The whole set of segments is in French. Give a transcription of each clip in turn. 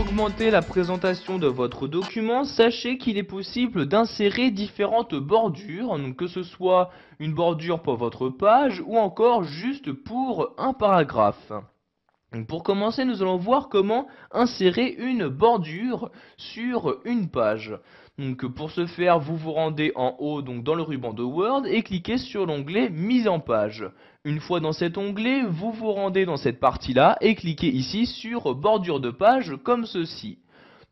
augmenter la présentation de votre document, sachez qu'il est possible d'insérer différentes bordures, donc que ce soit une bordure pour votre page ou encore juste pour un paragraphe. Donc pour commencer, nous allons voir comment insérer une bordure sur une page. Donc pour ce faire, vous vous rendez en haut donc dans le ruban de Word et cliquez sur l'onglet Mise en page. Une fois dans cet onglet, vous vous rendez dans cette partie-là et cliquez ici sur Bordure de page comme ceci.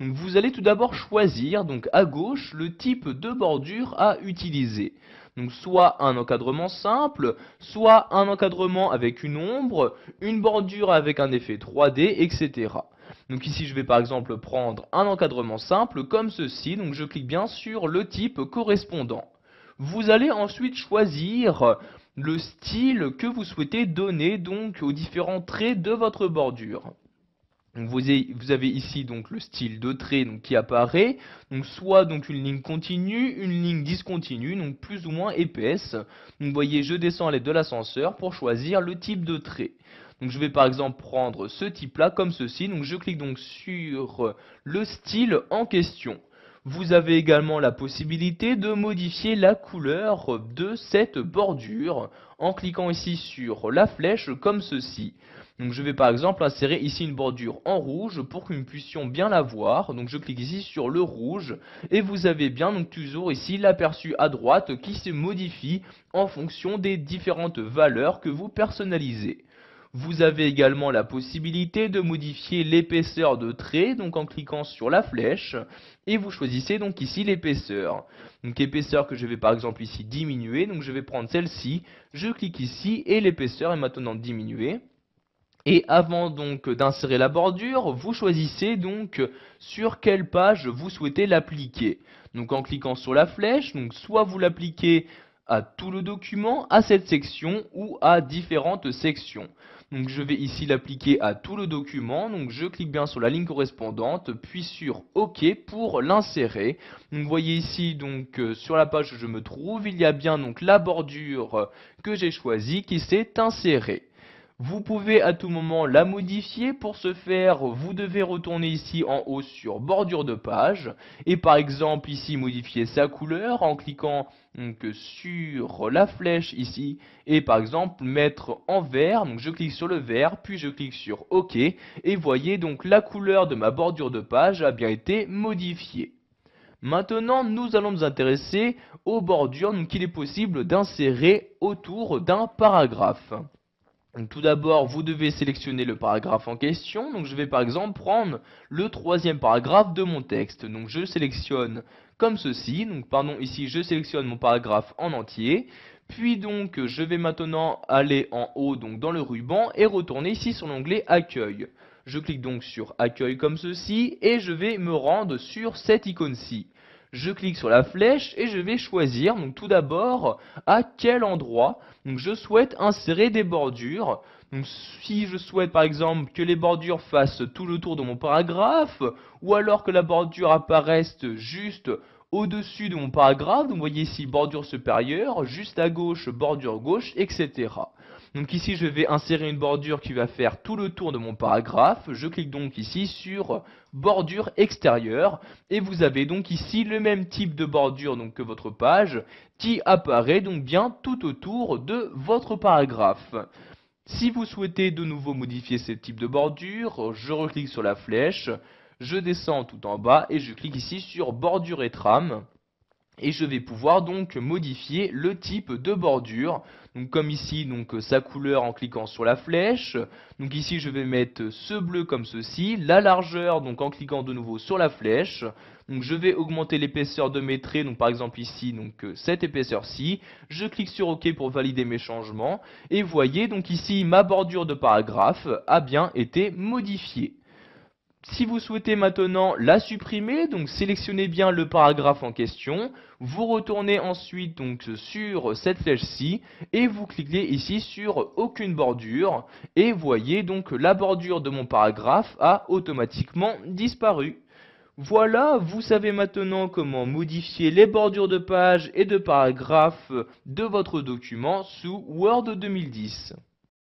Donc vous allez tout d'abord choisir donc à gauche le type de bordure à utiliser. Donc soit un encadrement simple, soit un encadrement avec une ombre, une bordure avec un effet 3D, etc. Donc ici je vais par exemple prendre un encadrement simple comme ceci, donc je clique bien sur le type correspondant. Vous allez ensuite choisir le style que vous souhaitez donner donc aux différents traits de votre bordure. Donc vous avez ici donc le style de trait donc, qui apparaît, donc soit donc une ligne continue, une ligne discontinue, donc plus ou moins épaisse. Donc vous voyez, je descends à l'aide de l'ascenseur pour choisir le type de trait. Donc je vais par exemple prendre ce type là comme ceci, donc je clique donc sur le style en question. Vous avez également la possibilité de modifier la couleur de cette bordure en cliquant ici sur la flèche comme ceci. Donc je vais par exemple insérer ici une bordure en rouge pour que nous puissions bien la voir. Donc je clique ici sur le rouge et vous avez bien donc toujours ici l'aperçu à droite qui se modifie en fonction des différentes valeurs que vous personnalisez. Vous avez également la possibilité de modifier l'épaisseur de trait, donc en cliquant sur la flèche, et vous choisissez donc ici l'épaisseur. Donc épaisseur que je vais par exemple ici diminuer, donc je vais prendre celle-ci, je clique ici et l'épaisseur est maintenant diminuée. Et avant donc d'insérer la bordure, vous choisissez donc sur quelle page vous souhaitez l'appliquer. Donc en cliquant sur la flèche, donc soit vous l'appliquez à tout le document, à cette section ou à différentes sections. Donc je vais ici l'appliquer à tout le document, donc je clique bien sur la ligne correspondante, puis sur OK pour l'insérer. Donc vous voyez ici donc sur la page où je me trouve, il y a bien donc la bordure que j'ai choisie qui s'est insérée. Vous pouvez à tout moment la modifier. Pour ce faire, vous devez retourner ici en haut sur bordure de page et par exemple ici modifier sa couleur en cliquant donc, sur la flèche ici et par exemple mettre en vert. Donc je clique sur le vert puis je clique sur OK et voyez donc la couleur de ma bordure de page a bien été modifiée. Maintenant, nous allons nous intéresser aux bordures qu'il est possible d'insérer autour d'un paragraphe. Donc, tout d'abord, vous devez sélectionner le paragraphe en question. Donc je vais par exemple prendre le troisième paragraphe de mon texte. Donc je sélectionne comme ceci. Donc pardon, ici je sélectionne mon paragraphe en entier. Puis donc je vais maintenant aller en haut donc dans le ruban et retourner ici sur l'onglet Accueil. Je clique donc sur Accueil comme ceci et je vais me rendre sur cette icône-ci. Je clique sur la flèche et je vais choisir donc tout d'abord à quel endroit donc je souhaite insérer des bordures. Donc si je souhaite par exemple que les bordures fassent tout le tour de mon paragraphe ou alors que la bordure apparaisse juste au-dessus de mon paragraphe, donc vous voyez ici bordure supérieure, juste à gauche bordure gauche, etc. Donc ici je vais insérer une bordure qui va faire tout le tour de mon paragraphe. Je clique donc ici sur bordure extérieure et vous avez donc ici le même type de bordure donc que votre page qui apparaît donc bien tout autour de votre paragraphe. Si vous souhaitez de nouveau modifier ce type de bordure, je reclique sur la flèche, je descends tout en bas et je clique ici sur bordure et trame. Et je vais pouvoir donc modifier le type de bordure. Donc comme ici, donc sa couleur en cliquant sur la flèche. Donc ici je vais mettre ce bleu comme ceci. La largeur donc en cliquant de nouveau sur la flèche. Donc je vais augmenter l'épaisseur de mes traits. Donc par exemple ici donc cette épaisseur-ci. Je clique sur OK pour valider mes changements. Et voyez donc ici ma bordure de paragraphe a bien été modifiée. Si vous souhaitez maintenant la supprimer, donc sélectionnez bien le paragraphe en question, vous retournez ensuite donc sur cette flèche-ci et vous cliquez ici sur aucune bordure et voyez donc la bordure de mon paragraphe a automatiquement disparu. Voilà, vous savez maintenant comment modifier les bordures de pages et de paragraphes de votre document sous Word 2010.